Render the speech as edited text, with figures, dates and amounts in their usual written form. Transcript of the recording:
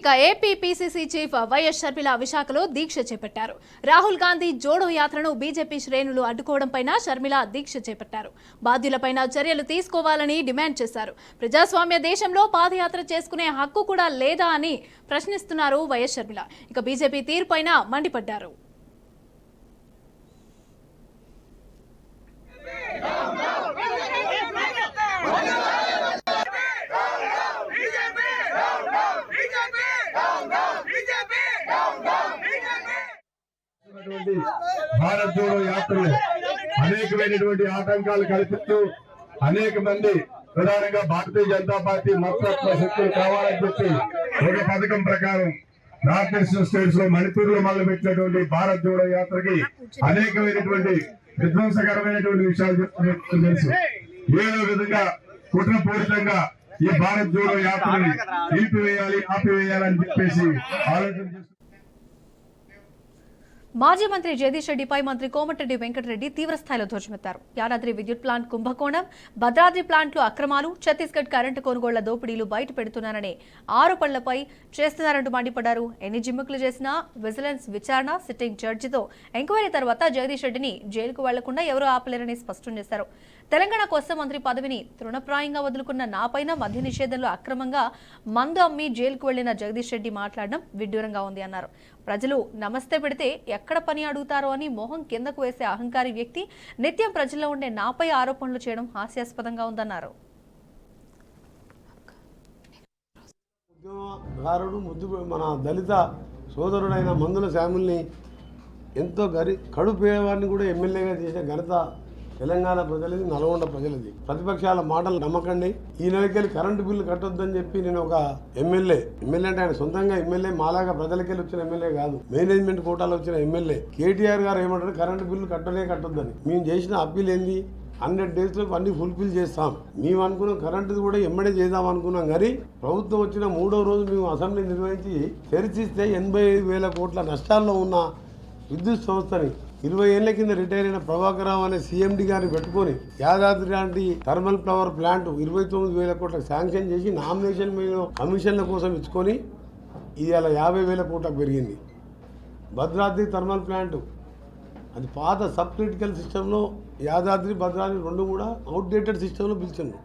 ఇక AP PCC chief YS Sharmila విశాఖలో దీక్ష చేపట్టారు. రాహుల్ గాంధీ జోడో యాత్రను బీజేపీ శ్రేణులు అడ్డుకోవడంపైన షర్మిల దీక్ష చేపట్టారు. బాధ్యులపైన చర్యలు తీసుకోవాలని డిమాండ్ చేశారు. ప్రజాస్వామ్య దేశంలో పాదయాత్ర చేసుకునే హక్కు కూడా లేదా అని ప్రశ్నిస్తున్నారు వైఎస్ షర్మిల. ఇక బీజేపీ తీరుపైన మండిపడ్డారు. భారత్ జోడో యాత్రలు అనేకమైనటువంటి ఆటంకాలు కల్పిస్తూ అనేక మంది ప్రధానంగా భారతీయ జనతా పార్టీ మతతత్వ శక్తులు కావాలని చెప్పి ఒక పథకం ప్రకారం నార్త్ ఈస్టర్న్ స్టేట్స్ లో మణిపూర్ లో మొదలుపెట్టినటువంటి భారత్ జోడో యాత్రకి అనేకమైనటువంటి విధ్వంసకరమైనటువంటి విషయాలు తెలుసు. ఏదో విధంగా కుట్రపూరితంగా ఈ భారత్ జోడో యాత్రని ఆపివేయాలని చెప్పేసి ఆలోచన చేస్తున్నారు. మాజీ మంత్రి జగదీష్ రెడ్డిపై మంత్రి కోమటిరెడ్డి వెంకటరెడ్డి తీవ్రస్థాయిలో ధ్వజమెత్తారు. యాదాద్రి విద్యుత్ ప్లాంట్ కుంభకోణం, భద్రాద్రి ప్లాంట్లో అక్రమాలు, ఛత్తీస్గఢ్ కరెంటు కొనుగోళ్ల దోపిడీలు బయట పెడుతున్నారనే ఆరోపణలపై చేస్తున్నారంటూ మండిపడ్డారు. ఎన్ని జిమ్ముకులు చేసినా విజిలెన్స్ విచారణ సిట్టింగ్ జడ్జితో ఎంక్వైరీ తర్వాత జగదీష్ రెడ్డిని జైలుకు వెళ్లకుండా ఎవరూ ఆపలేరని స్పష్టం చేశారు. తెలంగాణ కోసం మంత్రి పదవిని తృణప్రాయంగా వదులుకున్న నాపైన మద్య నిషేధంలో అక్రమంగా మందు అమ్మి జైలుకు వెళ్లిన జగదీష్ రెడ్డి మాట్లాడడం విడ్డూరంగా ఉంది అన్నారు. ప్రజలు నమస్తే పెడితే ఎక్కడ పని అడుగుతారో అని మొహం కిందకు వేసే అహంకారి వ్యక్తి నిత్యం ప్రజల్లో ఉండే నాపై ఆరోపణలు చేయడం హాస్యాస్పదంగా ఉందన్నారు. ఉద్యమకారుడు మన దళిత సోదరుడైన మందుల శాముల్ని ఎంతో కడుపు పేదవాడిని కూడా ఎమ్మెల్యేగా చేసిన ఘనత తెలంగాణ ప్రజలది, నల్గొండ ప్రజలది. ప్రతిపక్షాల మాటలు నమ్మకండి. ఈ నెలకెళ్ళి కరెంటు బిల్లు కట్టొద్దని చెప్పి నేను ఒక ఎమ్మెల్యే అంటే ఆయన సొంతంగా ఎమ్మెల్యే, మాలాగా ప్రజలకెళ్ళి వచ్చిన ఎమ్మెల్యే కాదు, మేనేజ్మెంట్ కోటాలో వచ్చిన ఎమ్మెల్యే కేటీఆర్ గారు ఏమంటారు, కరెంటు బిల్లు కట్టొద్దని. మేము చేసిన అప్పీల్ ఏంది, 100 days అన్ని ఫుల్ఫిల్ చేస్తాం. మేము అనుకున్నాం కరెంటు కూడా ఎమ్మడే చేద్దాం అనుకున్నాం. కానీ ప్రభుత్వం వచ్చిన 3వ రోజు మేము అసెంబ్లీ నిర్వహించి చర్చిస్తే 85,000 కోట్ల నష్టాల్లో ఉన్న విద్యుత్ సంస్థని 20 ఏళ్ల కింద రిటైర్ అయిన ప్రభాకర్ రావు అనే సీఎండి గారిని పెట్టుకొని యాదాద్రి లాంటి థర్మల్ పవర్ ప్లాంట్ 29,000 కోట్లకు శాంక్షన్ చేసి నామినేషన్ మీద కమిషన్ల కోసం ఇచ్చుకొని ఇవాళ 50,000 కోట్లకు పెరిగింది. భద్రాద్రి థర్మల్ ప్లాంట్ అది పాత సబ్ క్రిటికల్ సిస్టంలో, యాదాద్రి భద్రాద్రి 2 కూడా అవుట్డేటెడ్ సిస్టంలో పిలిచిండు.